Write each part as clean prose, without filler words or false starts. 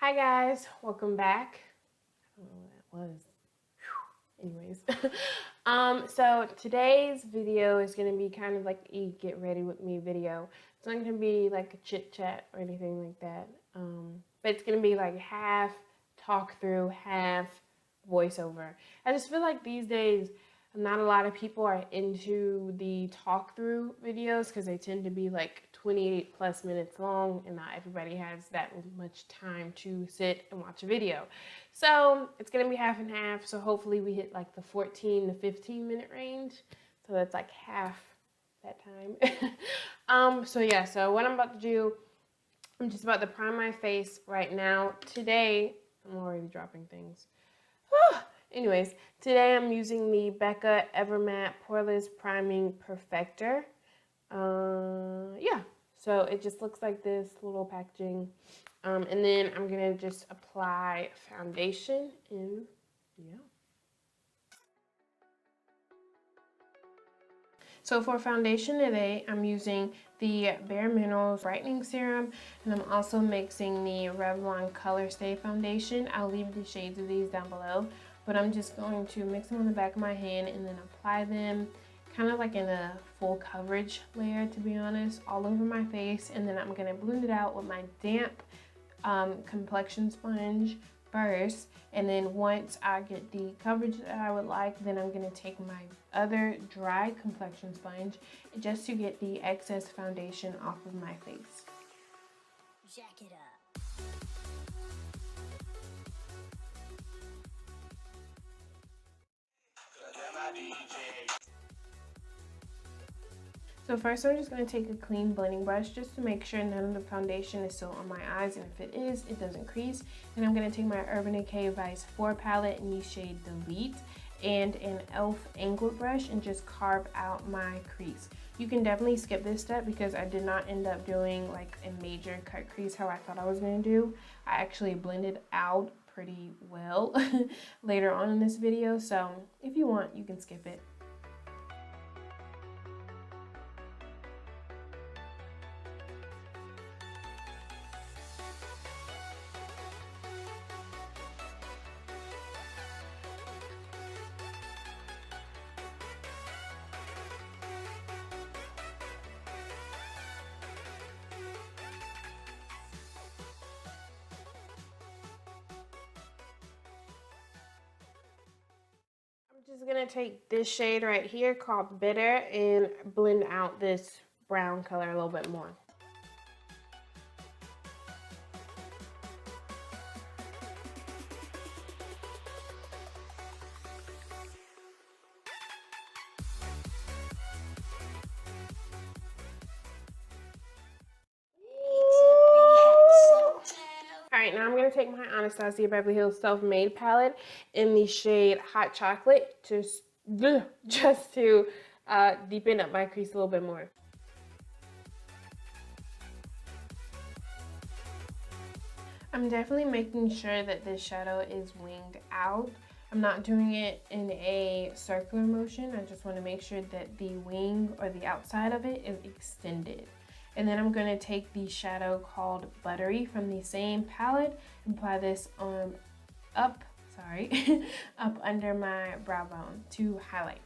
Hi guys, welcome back. I don't know what that was. Anyways, so today's video is going to be kind of like a get ready with me video. It's not going to be like a chit chat or anything like that, but it's going to be like half talk through, half voiceover. I just feel like these days not a lot of people are into the talk through videos because they tend to be like 28 plus minutes long, and not everybody has that much time to sit and watch a video. So it's gonna be half and half. So hopefully we hit like the 14 to 15 minute range. So that's like half that time. So yeah, so what I'm about to do, I'm just about to prime my face right now. Today, I'm already dropping things. Anyways, today I'm using the Becca Evermatte Poreless Priming Perfector. Yeah, so it just looks like this little packaging. And then I'm gonna just apply foundation and yeah. So for foundation today, I'm using the Bareminerals Brightening Serum, and I'm also mixing the Revlon Colorstay foundation. I'll leave the shades of these down below, but I'm just going to mix them on the back of my hand and then apply them kind of like in a full coverage layer, to be honest, all over my face. And then I'm gonna blend it out with my damp complexion sponge first, and then once I get the coverage that I would like, then I'm going to take my other dry complexion sponge just to get the excess foundation off of my face. Jack it up. So first I'm just going to take a clean blending brush just to make sure none of the foundation is still on my eyes, and if it is, it doesn't crease. And I'm going to take my Urban Decay Vice 4 palette in the shade Delete and an e.l.f. angled brush and just carve out my crease. You can definitely skip this step because I did not end up doing like a major cut crease how I thought I was going to do. I actually blended out pretty well later on in this video, so if you want, you can skip it. I'm just gonna take this shade right here called Bitter and blend out this brown color a little bit more. Alright, now I'm going to take my Anastasia Beverly Hills Self-Made palette in the shade Hot Chocolate just to deepen up my crease a little bit more. I'm definitely making sure that this shadow is winged out. I'm not doing it in a circular motion. I just want to make sure that the wing or the outside of it is extended. And then I'm going to take the shadow called Buttery from the same palette and apply this on up under my brow bone to highlight.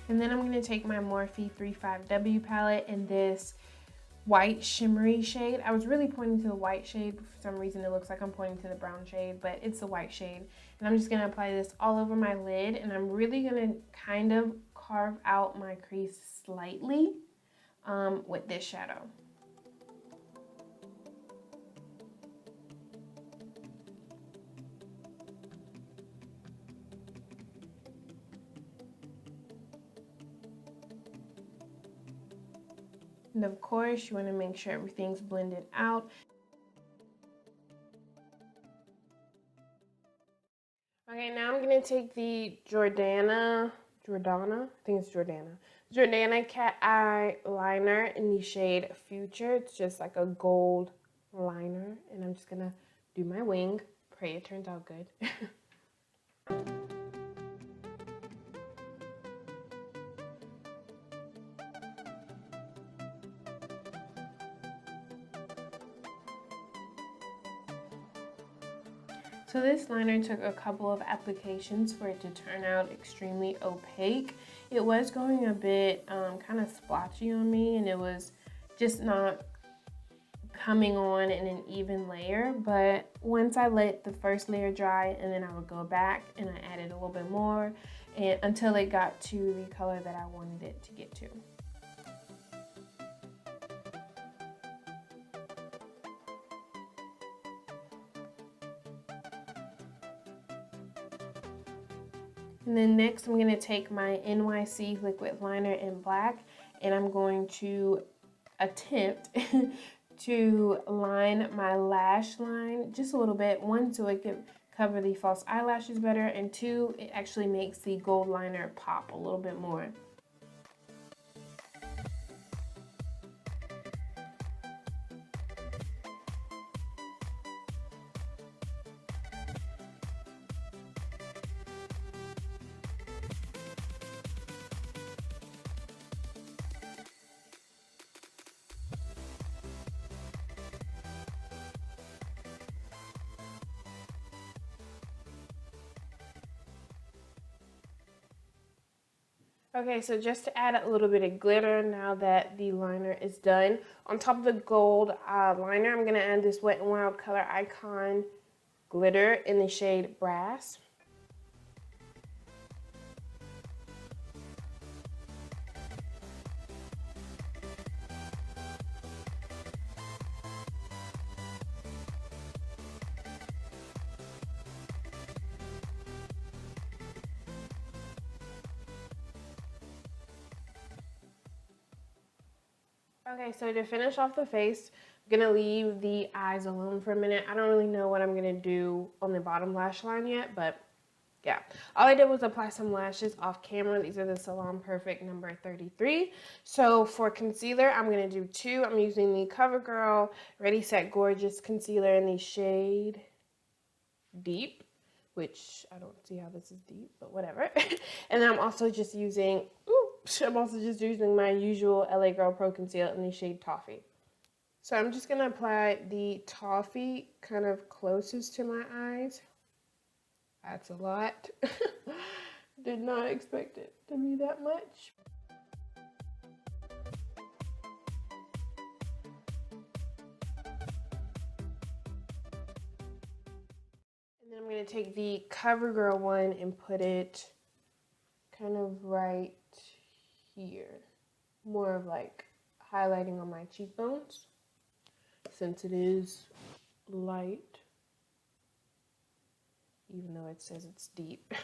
And then I'm going to take my Morphe 35W palette in this white shimmery shade. I was really pointing to the white shade, but for some reason it looks like I'm pointing to the brown shade, but it's the white shade. And I'm just going to apply this all over my lid, and I'm really going to kind of carve out my crease slightly with this shadow. And of course, you want to make sure everything's blended out. Okay, now I'm going to take the Jordana, I think it's Jordana CatEye liner in the shade Future. It's just like a gold liner, and I'm just going to do my wing. Pray it turns out good. So this liner took a couple of applications for it to turn out extremely opaque. It was going a bit kind of splotchy on me, and it was just not coming on in an even layer. But once I let the first layer dry, and then I would go back and I added a little bit more and until it got to the color that I wanted it to get to. And then next I'm going to take my NYC Liquid Liner in black, and I'm going to attempt to line my lash line just a little bit. One, so it could cover the false eyelashes better, and two, it actually makes the gold liner pop a little bit more. Okay, so just to add a little bit of glitter now that the liner is done, on top of the gold liner, I'm going to add this Wet n Wild Color Icon glitter in the shade Brass. Okay, so to finish off the face, I'm going to leave the eyes alone for a minute. I don't really know what I'm going to do on the bottom lash line yet, but yeah. All I did was apply some lashes off camera. These are the Salon Perfect number 33. So for concealer, I'm going to do two. I'm using the CoverGirl Ready Set Gorgeous concealer in the shade Deep, which I don't see how this is deep, but whatever. And then I'm also just using my usual LA Girl Pro Conceal in the shade Toffee. So I'm just going to apply the Toffee kind of closest to my eyes. That's a lot. Did not expect it to be that much. And then I'm going to take the CoverGirl one and put it kind of right here. More of like highlighting on my cheekbones, since it is light, even though it says it's deep.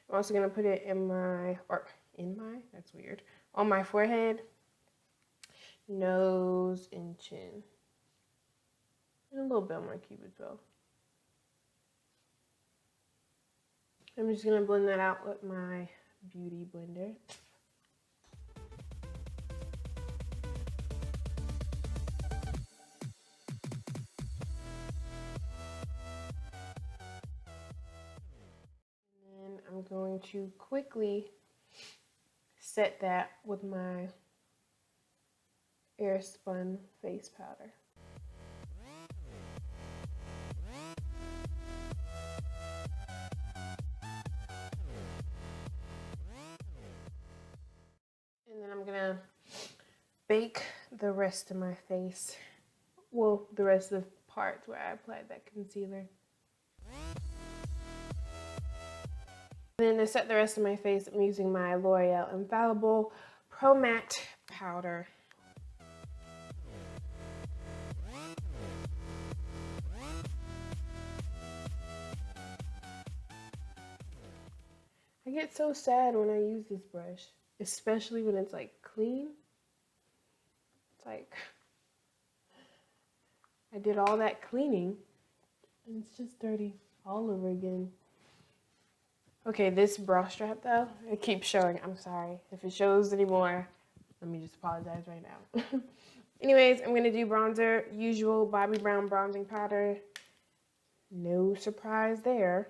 I'm also going to put it that's weird, on my forehead, nose, and chin. And a little bit on my cupid's bow. I'm just going to blend that out with my beauty blender. I'm going to quickly set that with my Airspun face powder. And then I'm gonna bake the rest of my face. Well, the rest of the parts where I applied that concealer. And then to set the rest of my face, I'm using my Loreal Infallible Pro Matte Powder. I get so sad when I use this brush, especially when it's like clean. It's like I did all that cleaning and it's just dirty all over again. Okay, this bra strap though, it keeps showing. I'm sorry. If it shows anymore, let me just apologize right now. Anyways, I'm going to do bronzer. Usual Bobbi Brown bronzing powder. No surprise there.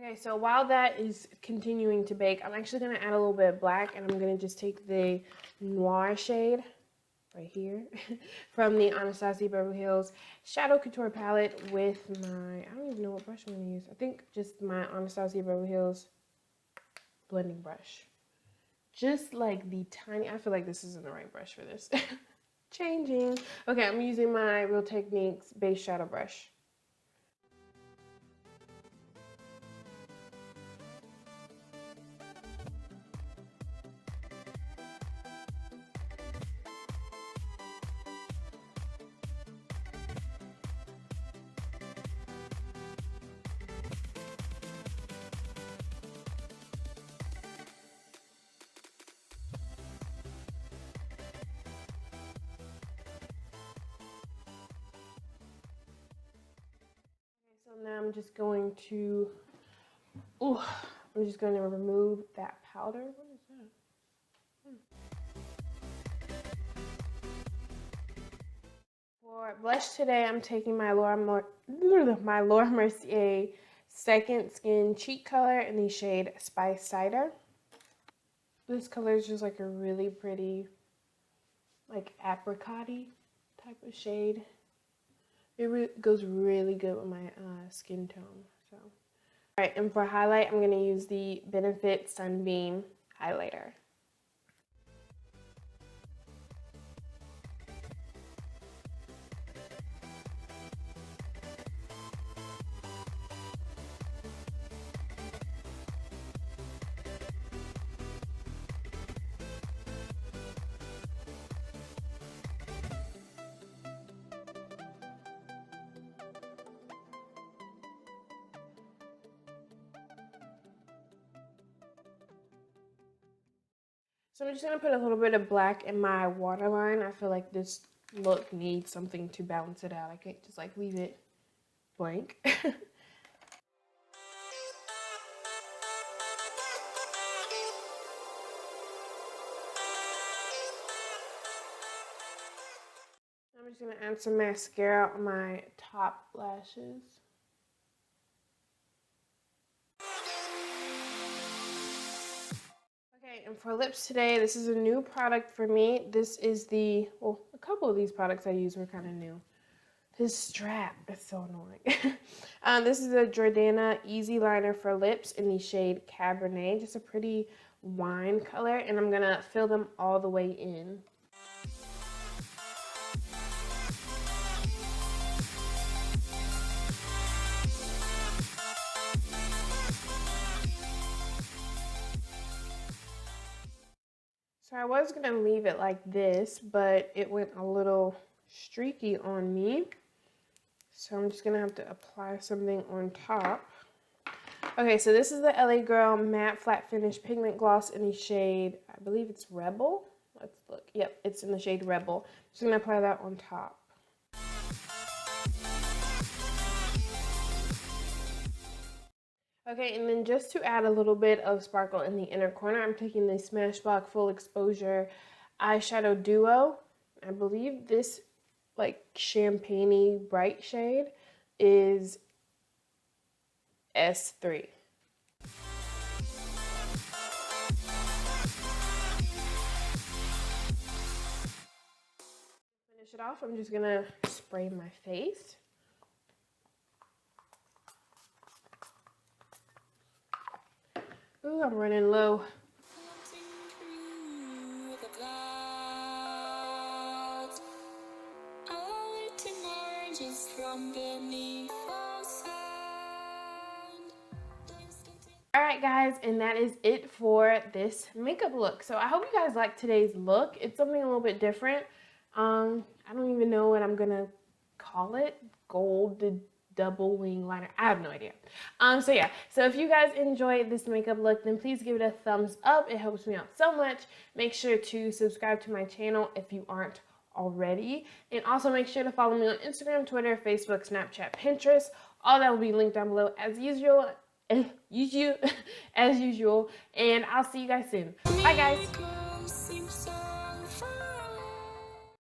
Okay, so while that is continuing to bake, I'm actually going to add a little bit of black, and I'm going to just take the Noir shade right here from the Anastasia Beverly Hills Shadow Couture palette with my, I don't even know what brush I'm going to use. I think just my Anastasia Beverly Hills blending brush. Just like the tiny, I feel like this isn't the right brush for this. Changing. Okay, I'm using my Real Techniques base shadow brush. So now I'm just going to, I'm just going to remove that powder. What is that? For blush today, I'm taking my Laura Mercier Second Skin Cheek Color in the shade Spice Cider. This color is just like a really pretty, like apricot-y type of shade. It goes really good with my skin tone. So, all right, and for highlight, I'm gonna use the Benefit Sunbeam highlighter. So I'm just going to put a little bit of black in my waterline. I feel like this look needs something to balance it out. I can't just like leave it blank. I'm just going to add some mascara on my top lashes. Okay, and for lips today, this is a new product for me. This is the, well, a couple of these products I use were kind of new. This strap is so annoying. This is a Jordana Easy Liner for lips in the shade Cabernet. Just a pretty wine color, and I'm going to fill them all the way in. So I was going to leave it like this, but it went a little streaky on me. So I'm just going to have to apply something on top. Okay, so this is the LA Girl Matte Flat Finish Pigment Gloss in the shade, I believe it's Rebel. Let's look. Yep, it's in the shade Rebel. Just going to apply that on top. Okay, and then just to add a little bit of sparkle in the inner corner, I'm taking the Smashbox Full Exposure Eyeshadow Duo. I believe this like champagne-y bright shade is S3. Finish it off, I'm just gonna spray my face. Ooh, I'm running low. Alright guys, and that is it for this makeup look. So I hope you guys liked today's look. It's something a little bit different. I don't even know what I'm gonna call it. Gold double wing liner. I have no idea. So yeah, so if you guys enjoyed this makeup look, then please give it a thumbs up. It helps me out so much. Make sure to subscribe to my channel if you aren't already, and also make sure to follow me on Instagram, Twitter, Facebook, Snapchat, Pinterest. All that will be linked down below as usual. And I'll see you guys soon. Bye guys.